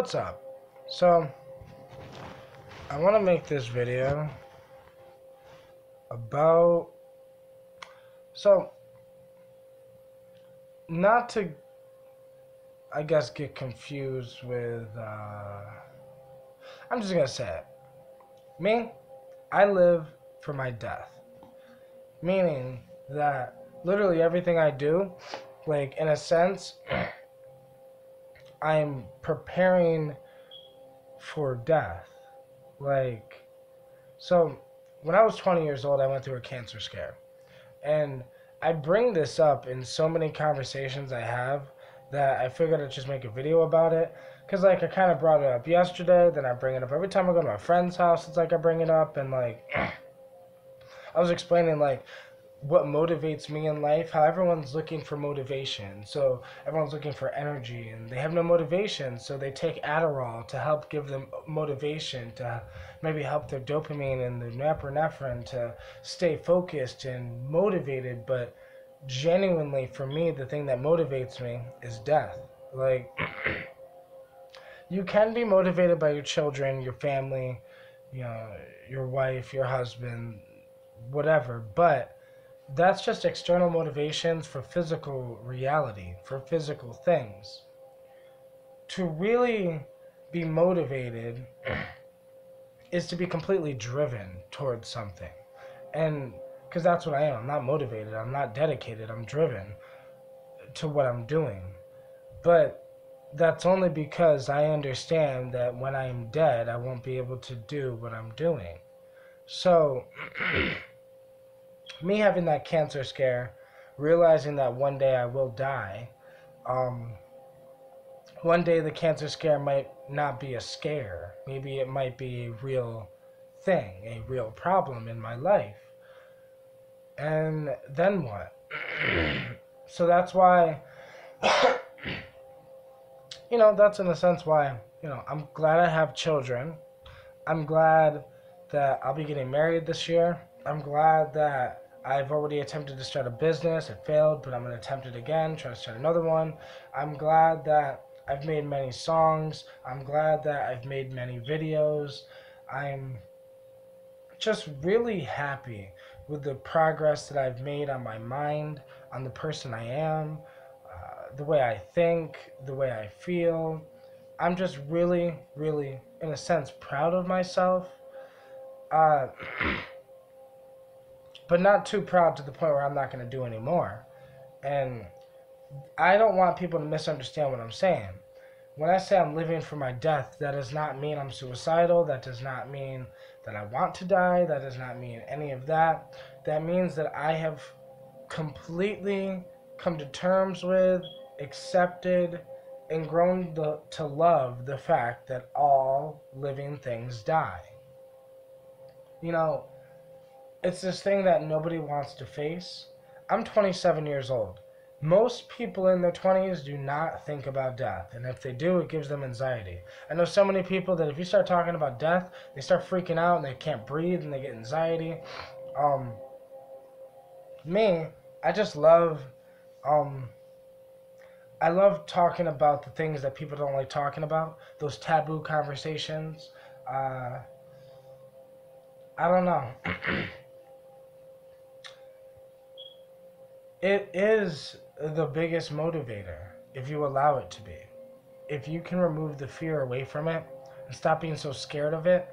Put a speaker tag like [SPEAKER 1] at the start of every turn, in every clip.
[SPEAKER 1] What's up? So, I want to make this video about, so, not to, I guess, get confused with, I'm just going to say it. Me, I live for my death. Meaning that literally everything I do, like, in a sense, I'm preparing for death. Like, so when I was 20 years old, I went through a cancer scare. And I bring this up in so many conversations I have that I figured I'd just make a video about it. Because, like, I kind of brought it up yesterday, then I bring it up every time I go to my friend's house. It's like I bring it up, and, like, I was explaining, like, what motivates me in life, how everyone's looking for motivation. So everyone's looking for energy, and they have no motivation, so they take Adderall to help give them motivation, to maybe help their dopamine and their norepinephrine to stay focused and motivated. But genuinely, for me, the thing that motivates me is death. Like, you can be motivated by your children, your family, you know, your wife, your husband, whatever, but that's just external motivations for physical reality, for physical things. To really be motivated is to be completely driven towards something. And because that's what I am. I'm not motivated. I'm not dedicated. I'm driven to what I'm doing. But that's only because I understand that when I'm dead, I won't be able to do what I'm doing. So me having that cancer scare, realizing that one day I will die, one day the cancer scare might not be a scare. Maybe it might be a real thing, a real problem in my life. And then what? So that's why, that's in a sense why, I'm glad I have children. I'm glad that I'll be getting married this year. I'm glad that I've already attempted to start a business. It failed, but I'm going to attempt it again, try to start another one. I'm glad that I've made many songs. I'm glad that I've made many videos. I'm just really happy with the progress that I've made on my mind, on the person I am, the way I think, the way I feel. I'm just really, really, in a sense, proud of myself. But not too proud to the point where I'm not going to do anymore. And I don't want people to misunderstand what I'm saying. When I say I'm living for my death, that does not mean I'm suicidal. That does not mean that I want to die. That does not mean any of that. That means that I have completely come to terms with, accepted, and grown to love the fact that all living things die. It's this thing that nobody wants to face. I'm 27 years old. Most people in their 20s do not think about death, and if they do, it gives them anxiety. I know so many people that if you start talking about death, they start freaking out and they can't breathe and they get anxiety. Me, I just love, I love talking about the things that people don't like talking about, those taboo conversations. I don't know. It is the biggest motivator if you allow it to be. If you can remove the fear away from it and stop being so scared of it.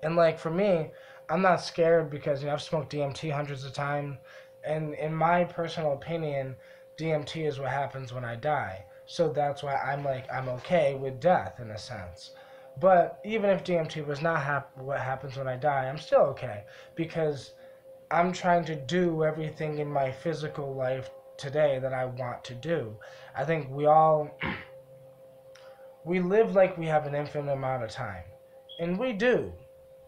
[SPEAKER 1] And like for me, I'm not scared because I've smoked DMT hundreds of times, and in my personal opinion, DMT is what happens when I die. So that's why I'm okay with death in a sense. But even if DMT was not what happens when I die, I'm still okay because I'm trying to do everything in my physical life today that I want to do. I think we live like we have an infinite amount of time. And we do.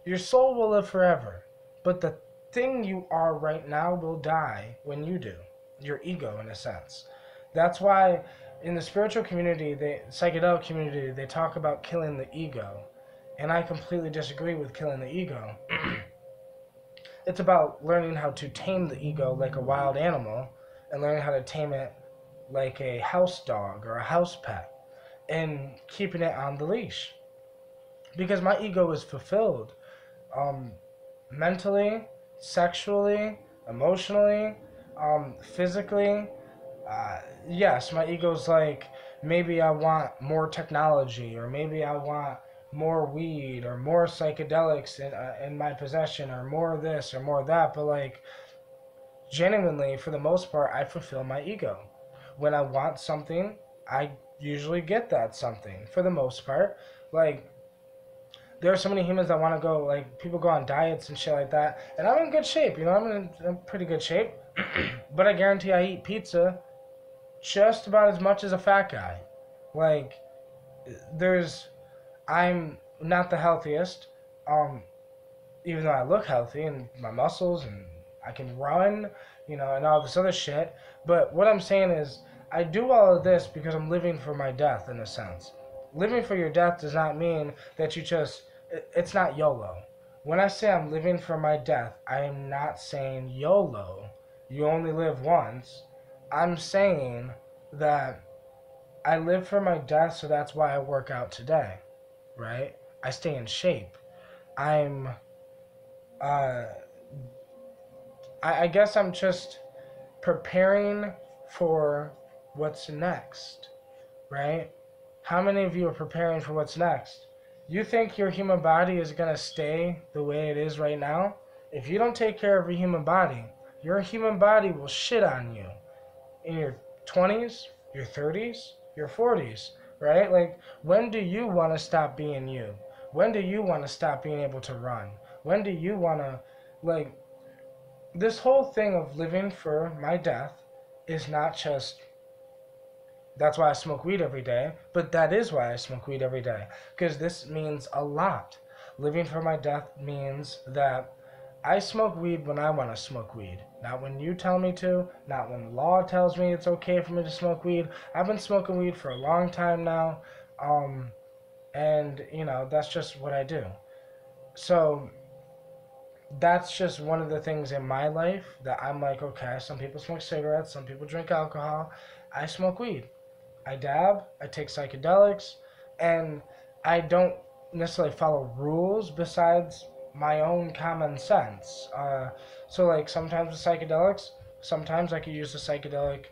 [SPEAKER 1] Your soul will live forever. But the thing you are right now will die when you do. Your ego, in a sense. That's why in the spiritual community, the psychedelic community, they talk about killing the ego. And I completely disagree with killing the ego. It's about learning how to tame the ego like a wild animal and learning how to tame it like a house dog or a house pet. and keeping it on the leash because my ego is fulfilled, um, mentally, sexually, emotionally, physically. Yes, my ego's like, maybe I want more technology, or maybe I want more weed, or more psychedelics in my possession, or more this, or more that. But like, genuinely, for the most part, I fulfill my ego. When I want something, I usually get that something for the most part. Like, there are so many humans that want to go, like, people go on diets and shit like that, and I'm in good shape, you know, I'm in pretty good shape. But I guarantee I eat pizza just about as much as a fat guy. Like, there's, I'm not the healthiest, um, even though I look healthy and my muscles and I can run, you know, and all this other shit. But what I'm saying is, I do all of this because I'm living for my death in a sense. Living for your death does not mean that you just, it's not YOLO. When I say I'm living for my death, I am not saying YOLO. You only live once. I'm saying that I live for my death, so that's why I work out today, right? I stay in shape. I'm uh, I guess I'm just preparing for what's next, right? How many of you are preparing for what's next? You think your human body is going to stay the way it is right now? If you don't take care of your human body will shit on you in your 20s, your 30s, your 40s, right? Like, when do you want to stop being you? When do you want to stop being able to run? When do you want to, like, this whole thing of living for my death is not just that's why I smoke weed every day, but that is why I smoke weed every day because this means a lot. Living for my death means that I smoke weed when I want to smoke weed, not when you tell me to, not when law tells me it's okay for me to smoke weed. I've been smoking weed for a long time now, and you know that's just what I do. So that's just one of the things in my life that I'm like, okay, some people smoke cigarettes, some people drink alcohol. I smoke weed. I dab, I take psychedelics, and I don't necessarily follow rules besides my own common sense. So, like, sometimes with psychedelics, sometimes I could use a psychedelic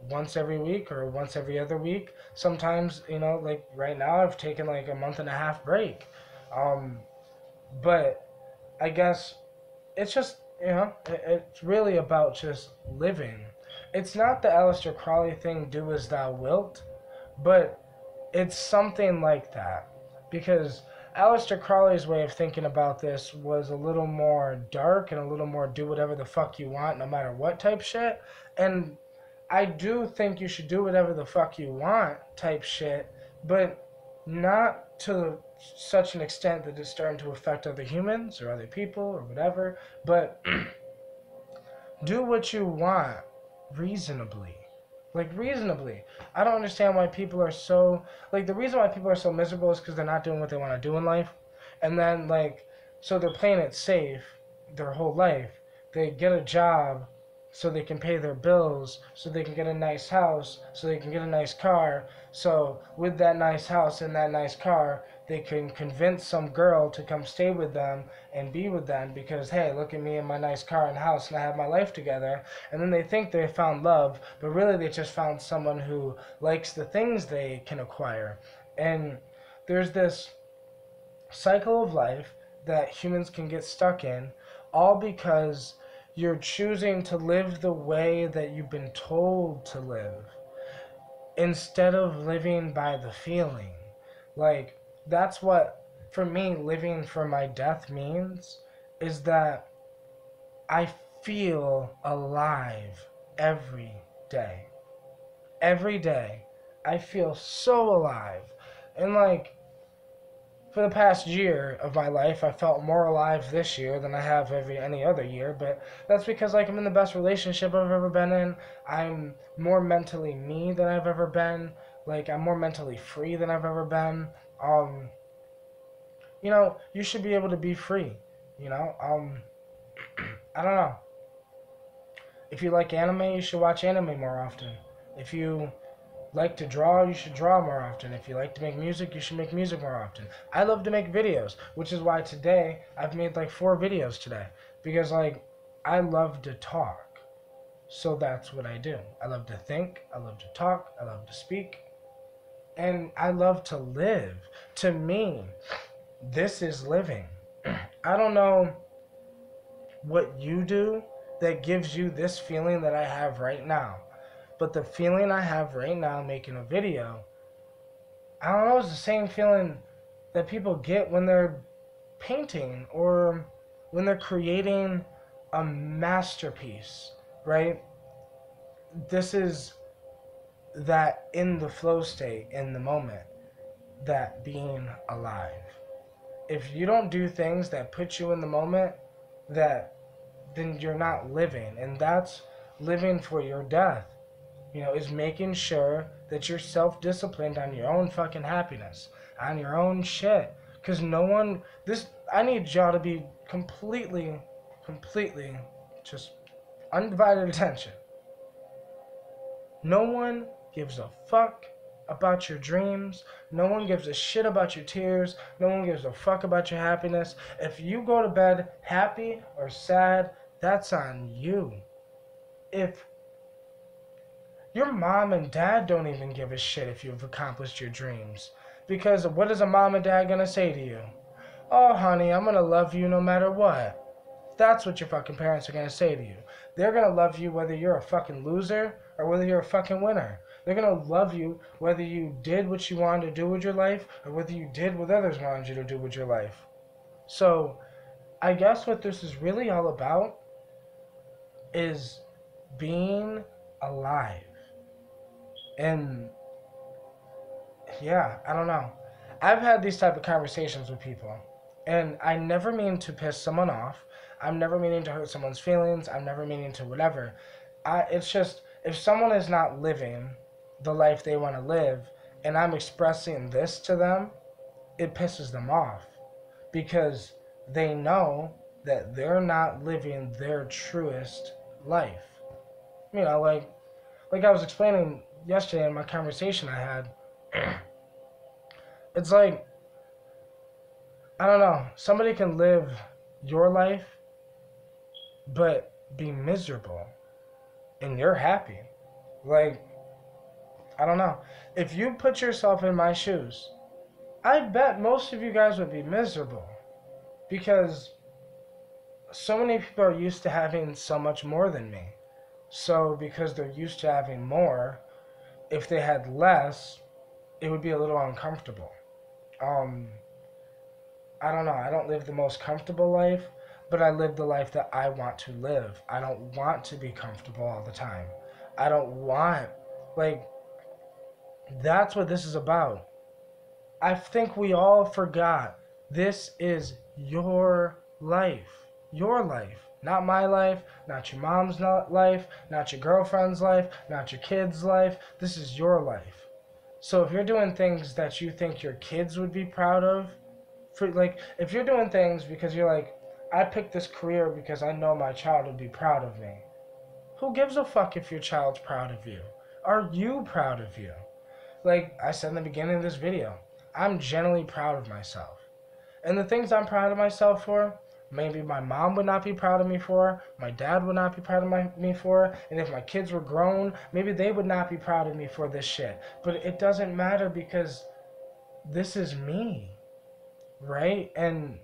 [SPEAKER 1] once every week or once every other week. Sometimes, you know, like right now, I've taken like a month and a half break. Um, but I guess it's just, you know, it's really about just living. It's not the Aleister Crowley thing, do as thou wilt, but it's something like that. Because Aleister Crowley's way of thinking about this was a little more dark and a little more do whatever the fuck you want, no matter what type shit. And I do think you should do whatever the fuck you want type shit, but not to such an extent that it's starting to affect other humans or other people or whatever. But do what you want reasonably. Like, reasonably. I don't understand why people are so. Like, the reason why people are so miserable is because they're not doing what they want to do in life. And then, like, so they're playing it safe their whole life. They get a job so they can pay their bills, so they can get a nice house, so they can get a nice car. So, with that nice house and that nice car, they can convince some girl to come stay with them and be with them because, hey, look at me in my nice car and house and I have my life together. And then they think they found love, but really they just found someone who likes the things they can acquire. And there's this cycle of life that humans can get stuck in, all because you're choosing to live the way that you've been told to live instead of living by the feeling. Like, that's what, for me, living for my death means, is that I feel alive every day. Every day. I feel so alive. And, like, for the past year of my life, I felt more alive this year than I have any other year, but that's because, like, I'm in the best relationship I've ever been in. I'm more mentally me than I've ever been. Like, I'm more mentally free than I've ever been. You know, you should be able to be free, you know? I don't know. If you like anime, you should watch anime more often. If you like to draw, you should draw more often. If you like to make music, you should make music more often. I love to make videos, which is why today I've made like 4 videos today. Because like, I love to talk. So that's what I do. I love to think, I love to talk, I love to speak, and I love to live. To me, this is living. I don't know what you do that gives you this feeling that I have right now. But the feeling I have right now making a video, I don't know, it's the same feeling that people get when they're painting or when they're creating a masterpiece, right? This is that in the flow state, in the moment, that being alive. If you don't do things that put you in the moment, that then you're not living, and that's living for your death. Is making sure that you're self-disciplined on your own fucking happiness, on your own shit. Because I need y'all to be completely, just undivided attention. No one gives a fuck about your dreams. No one gives a shit about your tears. No one gives a fuck about your happiness. If you go to bed happy or sad, that's on you. If your mom and dad don't even give a shit if you've accomplished your dreams. Because what is a mom and dad gonna say to you? Oh, honey, I'm gonna love you no matter what. That's what your fucking parents are gonna say to you. They're gonna love you whether you're a fucking loser or whether you're a fucking winner. They're gonna love you whether you did what you wanted to do with your life or whether you did what others wanted you to do with your life. So, I guess what this is really all about is being alive. And yeah, I don't know. I've had these type of conversations with people, and I never mean to piss someone off. I'm never meaning to hurt someone's feelings. I'm never meaning to whatever. It's just, if someone is not living the life they want to live, and I'm expressing this to them, it pisses them off because they know that they're not living their truest life. Like I was explaining yesterday in my conversation I had, it's like, I don't know, somebody can live your life but be miserable and you're happy. Like, I don't know. If you put yourself in my shoes, I bet most of you guys would be miserable because so many people are used to having so much more than me. So because they're used to having more, if they had less, it would be a little uncomfortable. I don't know. I don't live the most comfortable life, but I live the life that I want to live. I don't want to be comfortable all the time. I don't want, like, that's what this is about. I think we all forgot. This is your life. Your life. Not my life, not your mom's life, not your girlfriend's life, not your kid's life. This is your life. So if you're doing things that you think your kids would be proud of, if you're doing things because you're like, I picked this career because I know my child would be proud of me. Who gives a fuck if your child's proud of you? Are you proud of you? Like I said in the beginning of this video, I'm genuinely proud of myself. And the things I'm proud of myself for, maybe my mom would not be proud of me for, my dad would not be proud of me for, and if my kids were grown, maybe they would not be proud of me for this shit. But it doesn't matter because this is me, right? And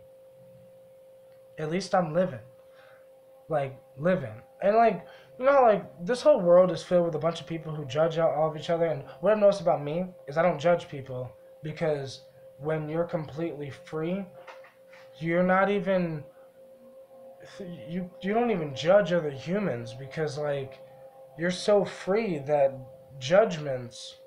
[SPEAKER 1] at least I'm living. Like, living. And this whole world is filled with a bunch of people who judge all of each other. And what I've noticed about me is I don't judge people because when you're completely free, you're not even, you don't even judge other humans because, like, you're so free that judgments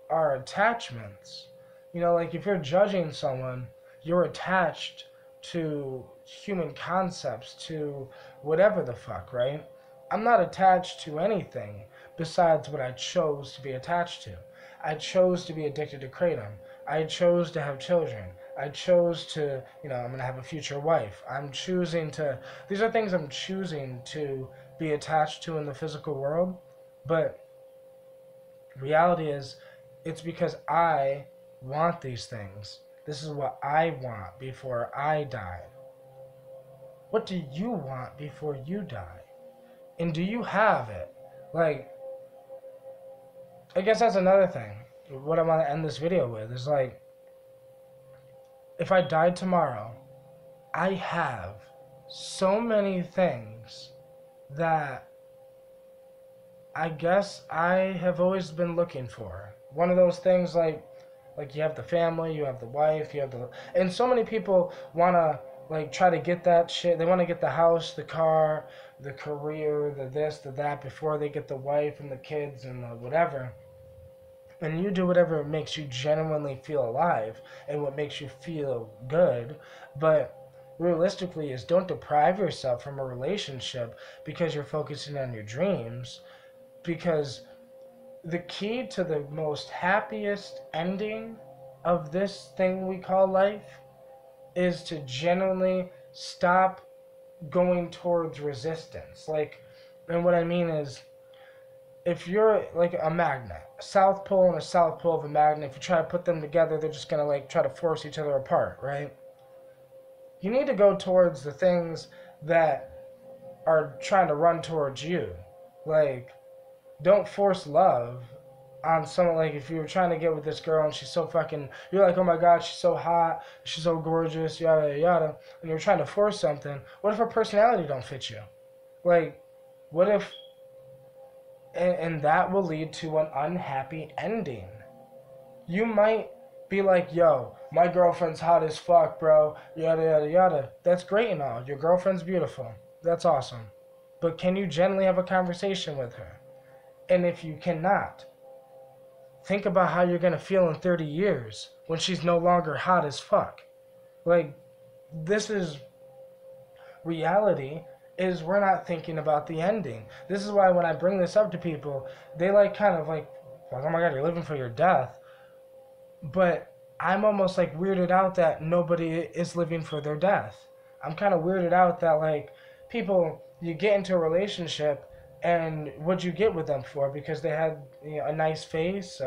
[SPEAKER 1] are attachments. Like, if you're judging someone, you're attached to human concepts, to whatever the fuck, right? I'm not attached to anything besides what I chose to be attached to. I chose to be addicted to kratom. I chose to have children. I chose to, I'm going to have a future wife. These are things I'm choosing to be attached to in the physical world, but Reality is, it's because I want these things. This is what I want before I die. What do you want before you die? And do you have it? Like, I guess that's another thing. What I want to end this video with is like, if I died tomorrow, I have so many things that I guess I have always been looking for. One of those things like you have the family, you have the wife, you have the, and so many people want to like try to get that shit. They want to get the house, the car, the career, the this, the that before they get the wife and the kids and the whatever. And you do whatever makes you genuinely feel alive and what makes you feel good. But realistically is don't deprive yourself from a relationship because you're focusing on your dreams, because the key to the most happiest ending of this thing we call life is to genuinely stop going towards resistance. Like, and what I mean is, if you're like a magnet, a south pole and a south pole of a magnet, if you try to put them together, they're just gonna like try to force each other apart, right? You need to go towards the things that are trying to run towards you. Like, don't force love on someone. Like, if you're trying to get with this girl and she's so fucking, you're like, oh my god, she's so hot, she's so gorgeous, yada yada, and you're trying to force something. What if her personality don't fit you? Like, what if, and that will lead to an unhappy ending. You might be like, yo, my girlfriend's hot as fuck, bro, yada yada yada. That's great and all. Your girlfriend's beautiful. That's awesome. But can you gently have a conversation with her? And if you cannot, think about how you're going to feel in 30 years when she's no longer hot as fuck. Like, this is reality, is we're not thinking about the ending. This is why when I bring this up to people, they like kind of like, oh my god, you're living for your death. But I'm almost like weirded out that nobody is living for their death. I'm kind of weirded out that like people, you get into a relationship and what'd you get with them for? Because they had, you know, a nice face,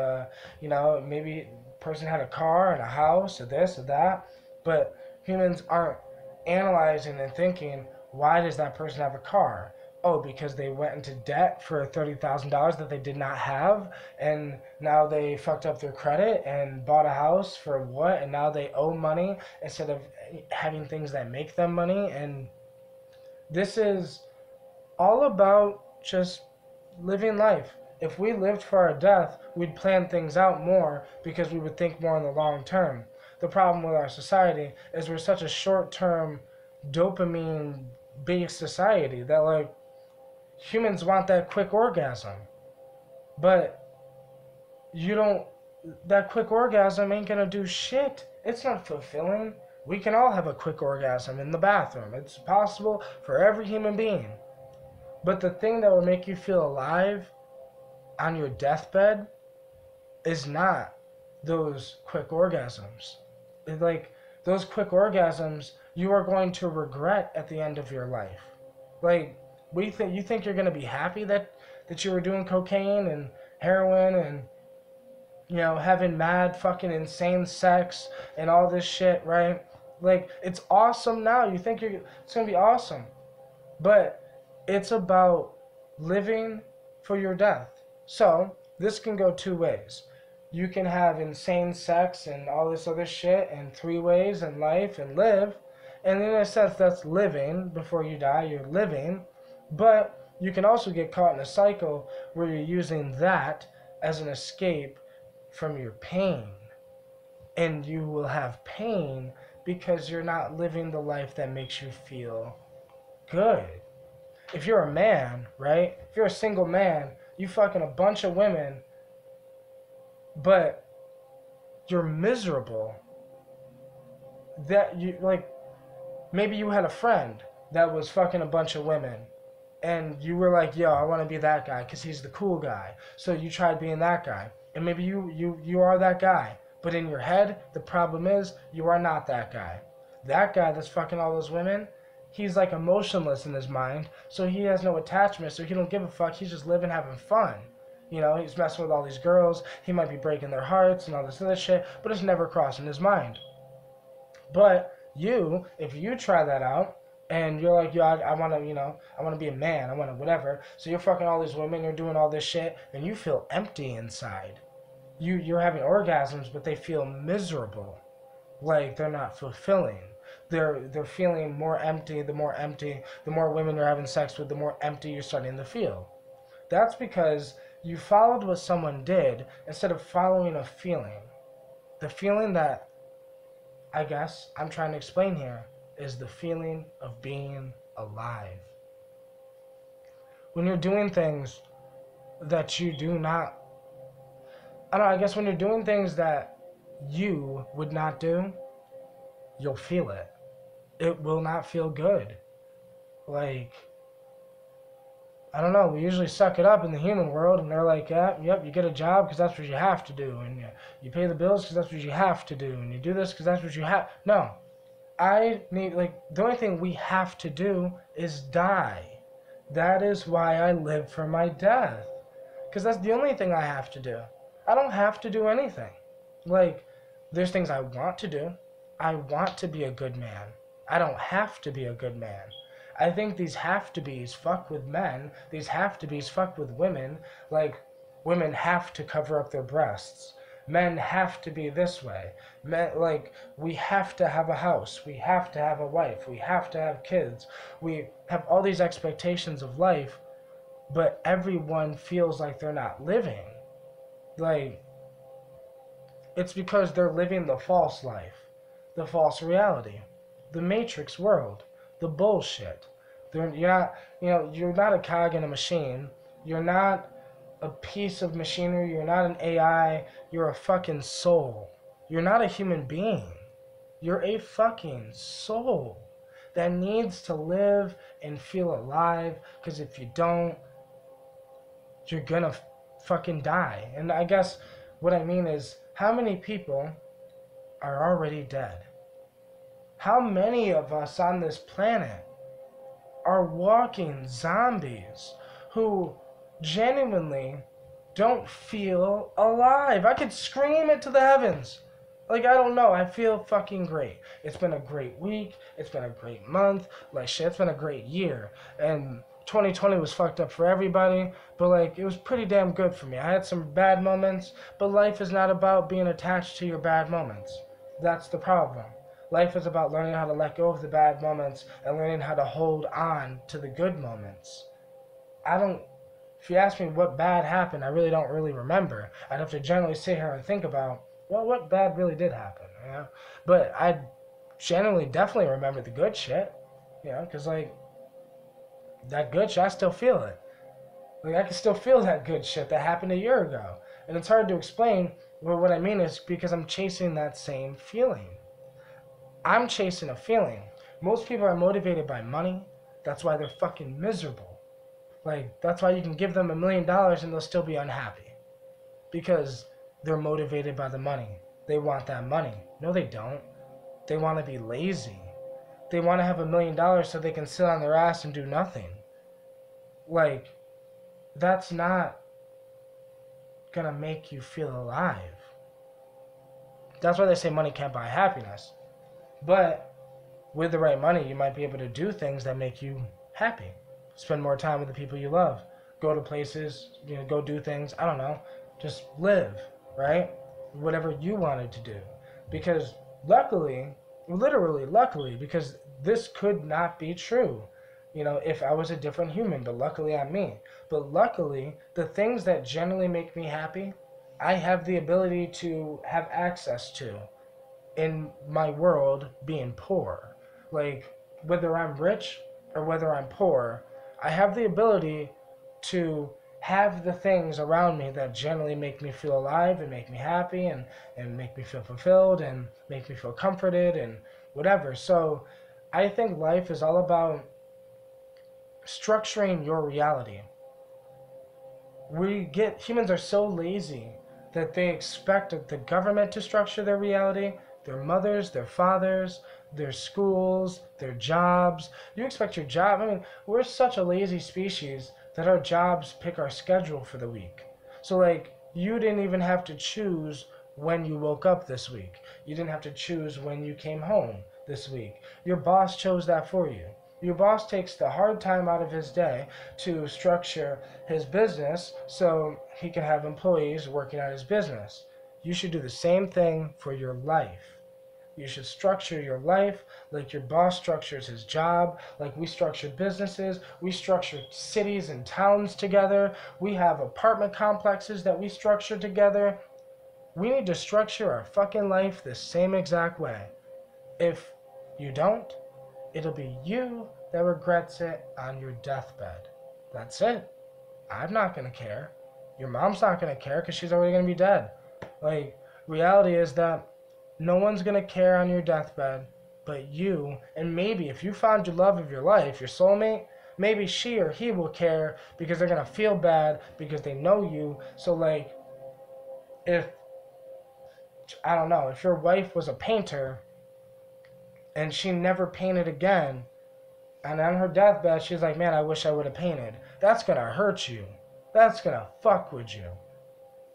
[SPEAKER 1] maybe person had a car and a house or this or that. But humans aren't analyzing and thinking, why does that person have a car? Oh, because they went into debt for $30,000 that they did not have, and now they fucked up their credit and bought a house for what, and now they owe money instead of having things that make them money. And this is all about just living life. If we lived for our death, we'd plan things out more because we would think more in the long term. The problem with our society is we're such a short-term dopamine-based society that like humans want that quick orgasm. But you don't, that quick orgasm ain't gonna do shit. It's not fulfilling. We can all have a quick orgasm in the bathroom. It's possible for every human being. But the thing that will make you feel alive on your deathbed is not those quick orgasms. Like, those quick orgasms you are going to regret at the end of your life. Like, you think you're going to be happy that you were doing cocaine and heroin and, you know, having mad fucking insane sex and all this shit, right? Like, it's awesome now. You think it's going to be awesome. But it's about living for your death. So, this can go two ways. You can have insane sex and all this other shit in 3 ways in life and live. And in a sense, that's living. Before you die, you're living. But you can also get caught in a cycle where you're using that as an escape from your pain. And you will have pain because you're not living the life that makes you feel good. If you're a man, right? If you're a single man, you fucking a bunch of women, but you're miserable. That you, like, maybe you had a friend that was fucking a bunch of women, and you were like, yo, I want to be that guy because he's the cool guy. So you tried being that guy. And maybe you are that guy. But in your head, the problem is you are not that guy. That guy that's fucking all those women, he's like emotionless in his mind, so he has no attachment, so he don't give a fuck. He's just living, having fun. You know, he's messing with all these girls. He might be breaking their hearts and all this other shit, but it's never crossing his mind. But you, if you try that out, and you're like, yo, I want to, I want to be a man, I want to whatever. So you're fucking all these women, you're doing all this shit, and you feel empty inside. You're having orgasms, but they feel miserable, like they're not fulfilling. They're feeling more empty. The more women you're having sex with, the more empty you're starting to feel. That's because you followed what someone did instead of following a feeling. The feeling that I guess I'm trying to explain here is the feeling of being alive. When you're doing things that you do not, I don't know, I guess when you're doing things that you would not do, you'll feel it. It will not feel good. Like, I don't know, we usually suck it up in the human world, and they're like, yeah, yep, you get a job because that's what you have to do, and you pay the bills because that's what you have to do, and you do this because that's what you have. No, the only thing we have to do is die. That is why I live for my death. Because that's the only thing I have to do. I don't have to do anything. Like, there's things I want to do. I want to be a good man. I don't have to be a good man. I think these have-to-be's fuck with men. These have-to-be's fuck with women. Like, women have to cover up their breasts. Men have to be this way. Men, like, we have to have a house. We have to have a wife. We have to have kids. We have all these expectations of life, but everyone feels like they're not living. Like, it's because they're living the false life, the false reality, the matrix world, the bullshit. You're not a cog in a machine. You're not a piece of machinery. You're not an AI. You're a fucking soul. You're not a human being. You're a fucking soul that needs to live and feel alive, because if you don't, you're gonna fucking die. And I guess what I mean is, how many people are already dead? How many of us on this planet are walking zombies who genuinely don't feel alive? I could scream it to the heavens. Like, I don't know. I feel fucking great. It's been a great week. It's been a great month. Like, shit, it's been a great year. And 2020 was fucked up for everybody, but, like, it was pretty damn good for me. I had some bad moments, but life is not about being attached to your bad moments. That's the problem. Life is about learning how to let go of the bad moments and learning how to hold on to the good moments. If you ask me what bad happened, I really don't really remember. I'd have to generally sit here and think about, well, what bad really did happen, you know? But I generally definitely remember the good shit, you know, because, like, that good shit, I still feel it. Like, I can still feel that good shit that happened a year ago. And it's hard to explain, but what I mean is because I'm chasing that same feeling. I'm chasing a feeling. Most people are motivated by money. That's why they're fucking miserable. Like, that's why you can give them $1 million and they'll still be unhappy. Because they're motivated by the money. They want that money. No, they don't. They want to be lazy. They want to have $1 million so they can sit on their ass and do nothing. Like, that's not gonna make you feel alive. That's why they say money can't buy happiness. But with the right money, you might be able to do things that make you happy. Spend more time with the people you love. Go to places, go do things. I don't know. Just live, right? Whatever you wanted to do. Because luckily, literally luckily, because this could not be true, if I was a different human, but luckily I'm me. But luckily, the things that generally make me happy, I have the ability to have access to in my world being poor. Like, whether I'm rich or whether I'm poor, I have the ability to have the things around me that generally make me feel alive and make me happy and make me feel fulfilled and make me feel comforted and whatever. So I think life is all about structuring your reality. Humans are so lazy that they expect the government to structure their reality, their mothers, their fathers, their schools, their jobs. You expect your job. I mean, we're such a lazy species that our jobs pick our schedule for the week. So, like, you didn't even have to choose when you woke up this week. You didn't have to choose when you came home this week. Your boss chose that for you. Your boss takes the hard time out of his day to structure his business so he can have employees working at his business. You should do the same thing for your life. You should structure your life like your boss structures his job, like we structure businesses, we structure cities and towns together, we have apartment complexes that we structure together. We need to structure our fucking life the same exact way. If you don't, it'll be you that regrets it on your deathbed. That's it. I'm not gonna care. Your mom's not gonna care because she's already gonna be dead. Like, reality is that no one's going to care on your deathbed but you. And maybe if you found your love of your life, your soulmate, maybe she or he will care because they're going to feel bad because they know you. So, like, if, I don't know, if your wife was a painter and she never painted again, and on her deathbed she's like, man, I wish I would have painted, that's going to hurt you. That's going to fuck with you.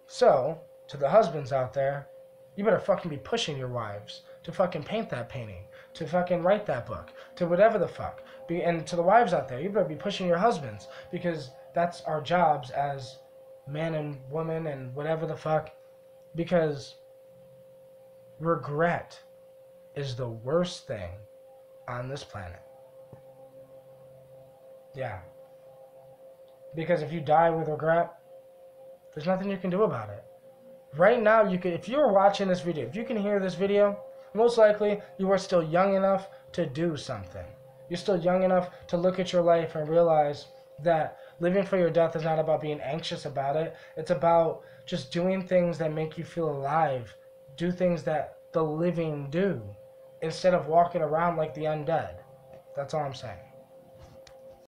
[SPEAKER 1] So, to the husbands out there, you better fucking be pushing your wives to fucking paint that painting, to fucking write that book, to whatever the fuck. And to the wives out there, you better be pushing your husbands, because that's our jobs as man and woman and whatever the fuck. Because regret is the worst thing on this planet. Yeah. Because if you die with regret, there's nothing you can do about it. Right now, you could, if you're watching this video, if you can hear this video, most likely you are still young enough to do something. You're still young enough to look at your life and realize that living for your death is not about being anxious about it. It's about just doing things that make you feel alive. Do things that the living do, instead of walking around like the undead. That's all I'm saying.